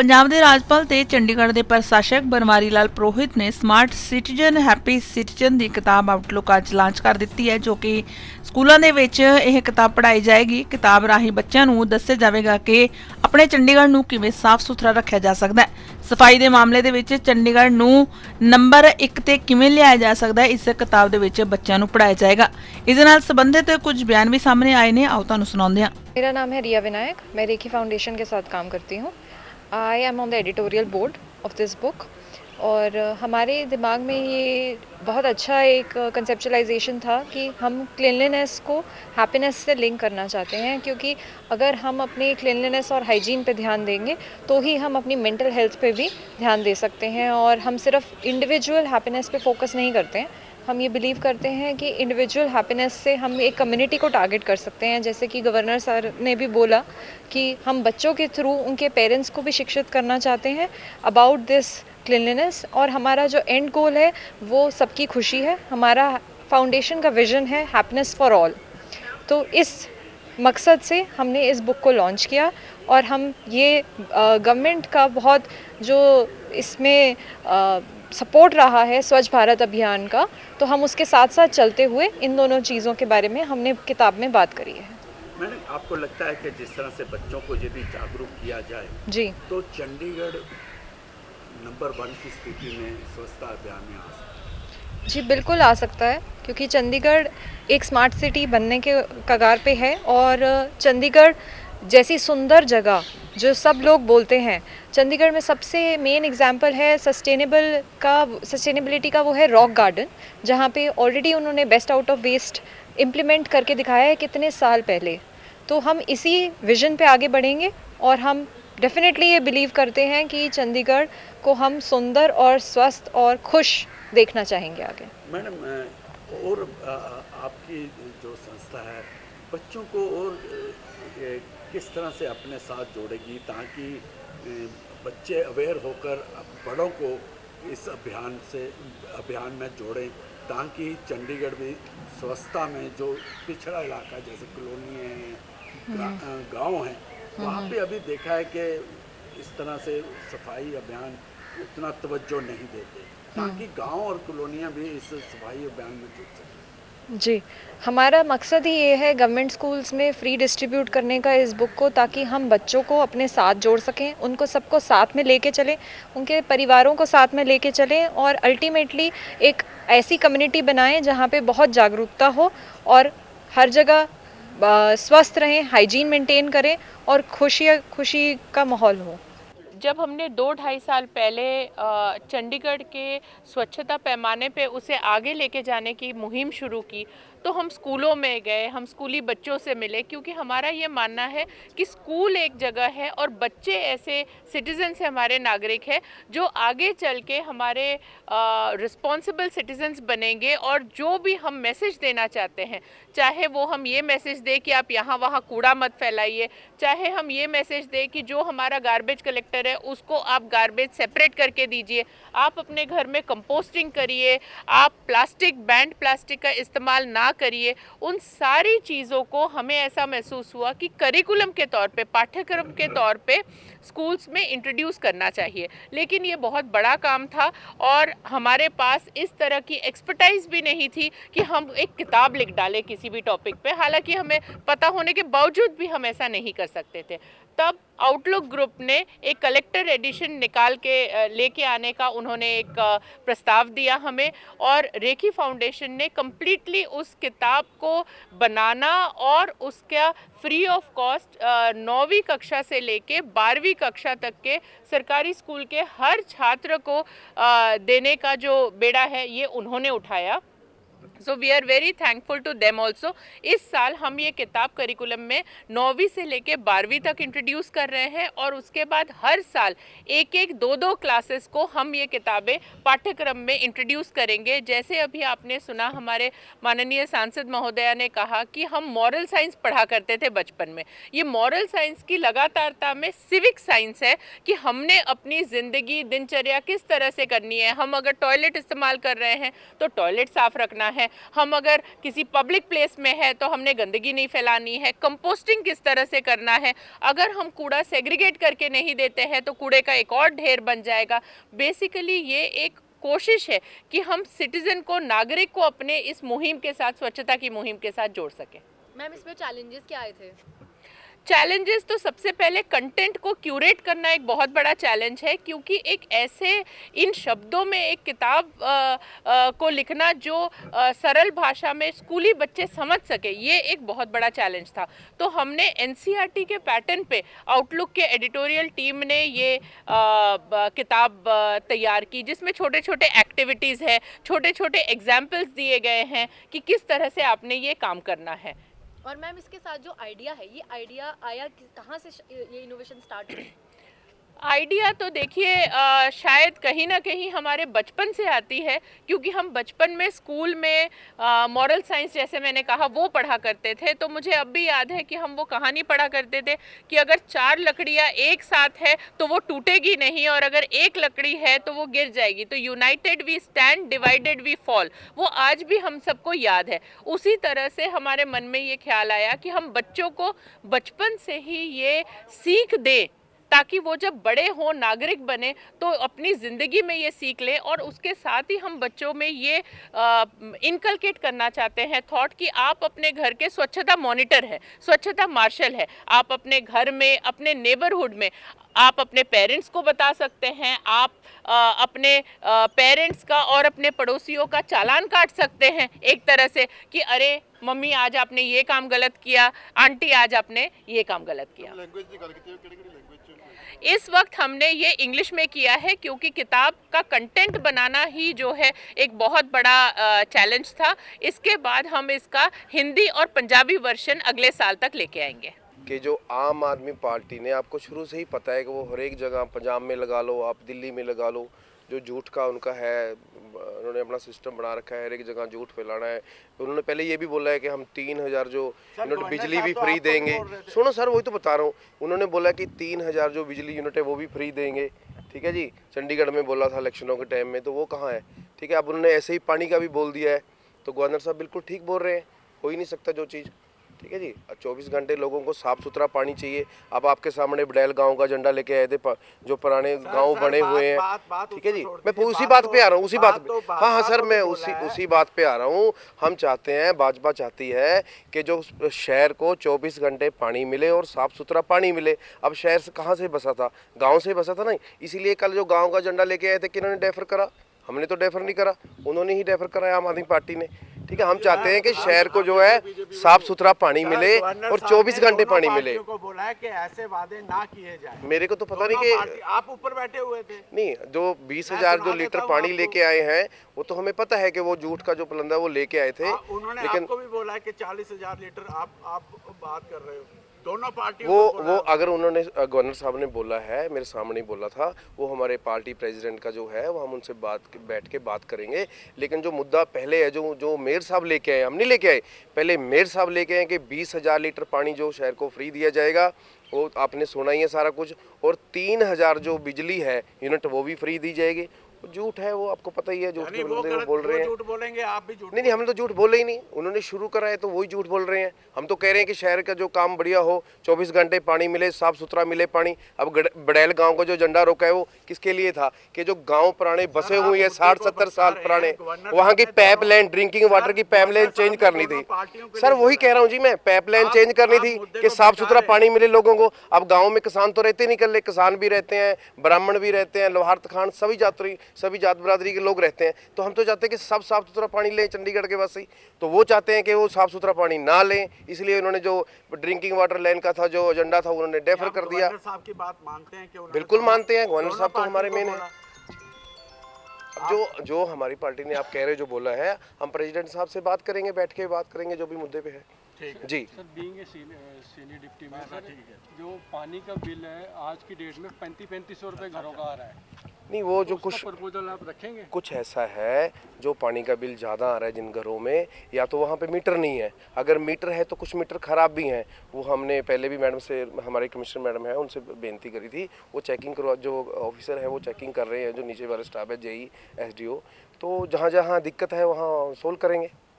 ਪੰਜਾਬ ਦੇ ਰਾਜਪਾਲ ਤੇ ਚੰਡੀਗੜ੍ਹ ਦੇ ਪ੍ਰਸ਼ਾਸਕ ਬਨਵਾਰੀ ਲਾਲ ਪ੍ਰੋਹਿਤ ਨੇ ਸਮਾਰਟ ਸਿਟੀਜ਼ਨ ਹੈਪੀ ਸਿਟੀਜ਼ਨ ਦੀ ਕਿਤਾਬ ਆਊਟਲੁੱਕ ਅੱਜ ਲਾਂਚ ਕਰ ਦਿੱਤੀ ਹੈ, ਜੋ ਕਿ ਸਕੂਲਾਂ ਦੇ ਵਿੱਚ ਇਹ ਕਿਤਾਬ ਪੜ੍ਹਾਈ ਜਾਏਗੀ। ਕਿਤਾਬ ਰਾਹੀਂ ਬੱਚਿਆਂ ਨੂੰ ਦੱਸਿਆ ਜਾਵੇਗਾ ਕਿ ਆਪਣੇ ਚੰਡੀਗੜ੍ਹ ਨੂੰ ਕਿਵੇਂ ਸਾਫ਼ ਸੁਥਰਾ ਰੱਖਿਆ ਜਾ ਸਕਦਾ ਹੈ। ਸਫਾਈ ਦੇ ਮਾਮਲੇ ਦੇ ਵਿੱਚ ਚੰਡੀਗੜ੍ਹ ਨੂੰ ਨੰਬਰ 1 ਤੇ ਕਿਵੇਂ ਲਿਆਇਆ ਜਾ ਸਕਦਾ ਹੈ, ਇਸ ਕਿਤਾਬ ਦੇ ਵਿੱਚ ਬੱਚਿਆਂ ਨੂੰ ਪੜ੍ਹਾਇਆ ਜਾਏਗਾ। ਇਸ ਦੇ ਨਾਲ ਸੰਬੰਧਿत ਕੁਝ ਬਿਆਨ भी सामने आए ने, आओ ਤੁਹਾਨੂੰ ਸੁਣਾਉਂਦੇ ਹਾਂ। मेरा नाम है रिया विनायक, मैं रेखी फाउंडेशन के साथ काम करती हूँ। I am on the editorial board of this book और हमारे दिमाग में ये बहुत अच्छा एक कंसेप्चुलाइजेशन था कि हम क्लीनलीनेस को हैप्पीनेस से लिंक करना चाहते हैं, क्योंकि अगर हम अपनी क्लीनलीनेस और हाइजीन पे ध्यान देंगे तो ही हम अपनी मेंटल हेल्थ पे भी ध्यान दे सकते हैं। और हम सिर्फ इंडिविजुअल हैप्पीनेस पे फोकस नहीं करते हैं, हम ये बिलीव करते हैं कि इंडिविजुअल हैप्पीनेस से हम एक कम्युनिटी को टारगेट कर सकते हैं। जैसे कि गवर्नर सर ने भी बोला कि हम बच्चों के थ्रू उनके पेरेंट्स को भी शिक्षित करना चाहते हैं अबाउट दिस क्लीनलीनेस, और हमारा जो एंड गोल है वो सबकी खुशी है। हमारा फाउंडेशन का विजन है हैप्पीनेस फॉर ऑल। तो इस मकसद से हमने इस बुक को लॉन्च किया और हम ये गवर्नमेंट का बहुत जो इसमें सपोर्ट रहा है स्वच्छ भारत अभियान का, तो हम उसके साथ साथ चलते हुए इन दोनों चीज़ों के बारे में हमने किताब में बात करी है। मैडम, आपको लगता है कि जिस तरह से बच्चों को यदि जागरूक किया जाए जी, तो चंडीगढ़ नंबर 1 की स्थिति में स्वच्छता अभियान में आ सकता है? जी बिल्कुल आ सकता है, क्योंकि चंडीगढ़ एक स्मार्ट सिटी बनने के कगार पे है। और चंडीगढ़ जैसी सुंदर जगह जो सब लोग बोलते हैं, चंडीगढ़ में सबसे मेन एग्जाम्पल है सस्टेनेबिलिटी का, वो है रॉक गार्डन, जहाँ पे ऑलरेडी उन्होंने best out of waste implement करके दिखाया है कितने साल पहले। तो हम इसी विजन पे आगे बढ़ेंगे और हम डेफिनेटली ये बिलीव करते हैं कि चंडीगढ़ को हम सुंदर और स्वस्थ और खुश देखना चाहेंगे आगे। मैडम, और आपकी जो संस्था है बच्चों को और किस तरह से अपने साथ जोड़ेगी ताकि बच्चे अवेयर होकर बड़ों को इस अभियान में जोड़ें, ताकि चंडीगढ़ भी स्वच्छता में जो पिछड़ा इलाका जैसे कॉलोनी है, गांव हैं, वहाँ पे अभी देखा है कि इस तरह से सफाई अभियान उतना तवज्जो नहीं देते, ताकि गांव और कॉलोनियाँ भी इस सफाई अभियान में जुड़ सकें। जी, हमारा मकसद ही ये है गवर्नमेंट स्कूल्स में फ्री डिस्ट्रीब्यूट करने का इस बुक को, ताकि हम बच्चों को अपने साथ जोड़ सकें, उनको सबको साथ में लेके चलें, उनके परिवारों को साथ में लेके चलें और अल्टीमेटली एक ऐसी कम्युनिटी बनाएं जहाँ पे बहुत जागरूकता हो और हर जगह स्वस्थ रहें, हाइजीन मेंटेन करें और खुशी का माहौल हो। जब हमने 2-2.5 साल पहले चंडीगढ़ के स्वच्छता पैमाने पे उसे आगे लेके जाने की मुहिम शुरू की, तो हम स्कूलों में गए, हम स्कूली बच्चों से मिले, क्योंकि हमारा ये मानना है कि स्कूल एक जगह है और बच्चे ऐसे सिटीजन्स हैं, हमारे नागरिक हैं, जो आगे चल के हमारे रिस्पॉन्सिबल सिटीजन्स बनेंगे। और जो भी हम मैसेज देना चाहते हैं, चाहे वो हम ये मैसेज दें कि आप यहाँ वहाँ कूड़ा मत फैलाइए, चाहे हम ये मैसेज दें कि जो हमारा गार्बेज कलेक्टर है उसको आप गार्बेज सेपरेट करके दीजिए, आप अपने घर में कंपोस्टिंग करिए, आप बैंड प्लास्टिक का इस्तेमाल ना करिए। उन सारी चीज़ों को हमें ऐसा महसूस हुआ कि करिकुलम के तौर पे, पाठ्यक्रम के तौर पे स्कूल्स में इंट्रोड्यूस करना चाहिए। लेकिन ये बहुत बड़ा काम था और हमारे पास इस तरह की एक्सपर्टाइज भी नहीं थी कि हम एक किताब लिख डालें किसी भी टॉपिक पे, हालांकि हमें पता होने के बावजूद भी हम ऐसा नहीं कर सकते थे। तब आउटलुक ग्रुप ने एक कलेक्टर एडिशन निकाल के लेके आने का उन्होंने एक प्रस्ताव दिया हमें, और रेखी फाउंडेशन ने कम्प्लीटली उस किताब को बनाना और उसका फ्री ऑफ कॉस्ट 9वीं कक्षा से लेके 12वीं कक्षा तक के सरकारी स्कूल के हर छात्र को देने का जो बेड़ा है ये उन्होंने उठाया। So we are very thankful to them also. इस साल हम ये किताब करिकुलम में 9वीं से लेके 12वीं तक इंट्रोड्यूस कर रहे हैं, और उसके बाद हर साल 1-1, 2-2 क्लासेस को हम ये किताबें पाठ्यक्रम में इंट्रोड्यूस करेंगे। जैसे अभी आपने सुना, हमारे माननीय सांसद महोदया ने कहा कि हम मॉरल साइंस पढ़ा करते थे बचपन में। ये मॉरल साइंस की लगातारता में सिविक साइंस है कि हमने अपनी ज़िंदगी, दिनचर्या किस तरह से करनी है। हम अगर टॉयलेट इस्तेमाल कर रहे हैं तो टॉयलेट साफ़ रखना है, हम अगर किसी पब्लिक प्लेस में है तो हमने गंदगी नहीं फैलानी है, कंपोस्टिंग किस तरह से करना है, अगर हम कूड़ा सेग्रीगेट करके नहीं देते हैं तो कूड़े का एक और ढेर बन जाएगा। बेसिकली ये एक कोशिश है कि हम सिटीजन को, नागरिक को अपने इस मुहिम के साथ, स्वच्छता की मुहिम के साथ जोड़ सकें। मैम, इसमें चैलेंजेस क्या आए थे? चैलेंजेस तो सबसे पहले कंटेंट को क्यूरेट करना एक बहुत बड़ा चैलेंज है, क्योंकि एक ऐसे इन शब्दों में एक किताब को लिखना जो सरल भाषा में स्कूली बच्चे समझ सके, ये एक बहुत बड़ा चैलेंज था। तो हमने एनसीईआरटी के पैटर्न पे आउटलुक के एडिटोरियल टीम ने ये किताब तैयार की, जिसमें छोटे छोटे एक्टिविटीज़ है, छोटे छोटे एग्जाम्पल्स दिए गए हैं कि किस तरह से आपने ये काम करना है। और मैम, इसके साथ जो आइडिया है, ये आइडिया आया कहाँ से, ये इनोवेशन स्टार्ट हुई? आइडिया तो देखिए शायद कहीं ना कहीं हमारे बचपन से आती है, क्योंकि हम बचपन में स्कूल में मॉरल साइंस, जैसे मैंने कहा, वो पढ़ा करते थे। तो मुझे अब भी याद है कि हम वो कहानी पढ़ा करते थे कि अगर 4 लकड़ियाँ एक साथ है तो वो टूटेगी नहीं, और अगर एक लकड़ी है तो वो गिर जाएगी। तो united we stand, divided we fall, वो आज भी हम सबको याद है। उसी तरह से हमारे मन में ये ख्याल आया कि हम बच्चों को बचपन से ही ये सीख दें, ताकि वो जब बड़े हों, नागरिक बने, तो अपनी ज़िंदगी में ये सीख लें। और उसके साथ ही हम बच्चों में ये इनकलकेट करना चाहते हैं थॉट कि आप अपने घर के स्वच्छता मॉनिटर हैं, स्वच्छता मार्शल है। आप अपने घर में, अपने नेबरहुड में आप अपने पेरेंट्स को बता सकते हैं, आप अपने पेरेंट्स का और अपने पड़ोसियों का चालान काट सकते हैं एक तरह से कि अरे मम्मी आज आपने ये काम गलत किया, आंटी आज आपने ये काम गलत किया। इस वक्त हमने ये इंग्लिश में किया है, क्योंकि किताब का कंटेंट बनाना ही जो है एक बहुत बड़ा चैलेंज था। इसके बाद हम इसका हिंदी और पंजाबी वर्जन अगले साल तक लेके आएंगे। कि जो आम आदमी पार्टी ने, आपको शुरू से ही पता है कि वो हर एक जगह, पंजाब में लगा लो, आप दिल्ली में लगा लो, जो झूठ का उनका है, उन्होंने अपना सिस्टम बना रखा है, हर एक जगह झूठ फैलाना है। उन्होंने पहले ये भी बोला है कि हम 3000 जो यूनिट बिजली भी फ्री देंगे। सुनो सर, वही तो बता रहा हूँ, उन्होंने बोला कि 3000 जो बिजली यूनिट है वो भी फ्री देंगे, ठीक है जी। चंडीगढ़ में बोला था इलेक्शनों के टाइम में, तो वो कहाँ है, ठीक है। अब उन्होंने ऐसे ही पानी का भी बोल दिया है, तो गवर्नर साहब बिल्कुल ठीक बोल रहे हैं, हो ही नहीं सकता जो चीज़, ठीक है जी। 24 घंटे लोगों को साफ़ सुथरा पानी चाहिए। अब आपके सामने बडैल गांव का झंडा लेके आए थे, जो पुराने गांव बने हुए हैं, ठीक है जी। मैं उसी बात पे आ रहा हूँ, उसी बात पे, हाँ हाँ सर, मैं उसी बात पे आ रहा हूँ। हम चाहते हैं, भाजपा चाहती है कि जो शहर को 24 घंटे पानी मिले और साफ़ सुथरा पानी मिले। अब शहर से कहाँ से बसा था, गाँव से बसा था ना, इसीलिए कल जो गाँव का झंडा लेके आए थे, किन्होंने डेफर करा? हमने तो डेफर नहीं करा, उन्होंने ही डेफर कराया, आम आदमी पार्टी ने, ठीक है। हम चाहते हैं कि शहर को जो है साफ सुथरा पानी मिले और 24 घंटे पानी मिले। को बोला है कि ऐसे वादे ना किए जाए। मेरे को तो पता नहीं कि आप ऊपर बैठे हुए थे। नहीं, जो 20,000 जो लीटर पानी लेके आए हैं, वो तो हमें पता है कि वो झूठ का जो पलंदा है वो लेके आए थे। उन्होंने लेकिन आपको भी बोला है कि 40,000 लीटर आप बात कर रहे हो, दोनों पार्टी वो अगर उन्होंने, गवर्नर साहब ने बोला है, मेरे सामने ही बोला था, वो हमारे पार्टी प्रेसिडेंट का जो है, वो हम उनसे बैठ के बात करेंगे। लेकिन जो मुद्दा पहले है, जो मेयर साहब लेके आए, हम नहीं लेके आए, पहले मेयर साहब लेके आए कि 20,000 लीटर पानी जो शहर को फ्री दिया जाएगा, वो आपने सुना ही है सारा कुछ, और 3000 जो बिजली है यूनिट वो भी फ्री दी जाएगी। झूठ है वो, आपको पता ही है, झूठ के बंदे वो बोल रहे हैं। झूठ बोलेंगे, आप भी झूठ। नहीं, हम तो झूठ बोले ही नहीं, उन्होंने शुरू करा है तो वही झूठ बोल रहे हैं। हम तो कह रहे हैं कि शहर का जो काम बढ़िया हो, 24 घंटे पानी मिले, साफ सुथरा मिले पानी। अब बडैल गांव का जो झंडा रोका है वो किसके लिए था? कि जो गांव पुराने बसे हुए हैं 60-70 साल पुराने, वहाँ की पाइपलाइन, ड्रिंकिंग वाटर की पाइपलाइन चेंज करनी थी। सर वही कह रहा हूँ जी मैं, पाइपलाइन चेंज करनी थी कि साफ सुथरा पानी मिले लोगों को। अब गाँव में किसान तो रहते नहीं, कर ले, किसान भी रहते हैं, ब्राह्मण भी रहते हैं, लोहार तखान, सभी जात बरादरी के लोग रहते हैं। तो हम तो चाहते हैं कि सब साफ सुथरा पानी लें चंडीगढ़ के वासी, तो वो चाहते हैं कि वो साफ सुथरा पानी ना लें, इसलिए उन्होंने जो ड्रिंकिंग वाटर लाइन का था जो एजेंडा था उन्होंने डेफर कर दिया। गवर्नर साहब की बात मानते हैं कि बिल्कुल मानते हैं, गवर्नर साहब तो हमारे मेन है। अब जो हमारी पार्टी ने, आप कह रहे जो बोला है, हम प्रेसिडेंट साहब से बात करेंगे, बैठ के बात करेंगे जो भी मुद्दे पे है जी। सर बीइंग सीनियर डिप्टी में सर, जो पानी का बिल है आज की डेट में 3500 रुपये घरों का आ रहा है। नहीं, वो जो कुछ प्रपोजल आप रखेंगे, कुछ ऐसा है जो पानी का बिल ज़्यादा आ रहा है जिन घरों में, या तो वहाँ पे मीटर नहीं है, अगर मीटर है तो कुछ मीटर ख़राब भी हैं। वो हमने पहले भी मैडम से, हमारे कमिश्नर मैडम है, उनसे बेनती करी थी, वो चेकिंग करवा, जो ऑफिसर है वो चेकिंग कर रहे हैं, जो नीचे वाले स्टाफ है, जेई, एसडीओ, तो जहाँ जहाँ दिक्कत है वहाँ सोल्व करेंगे।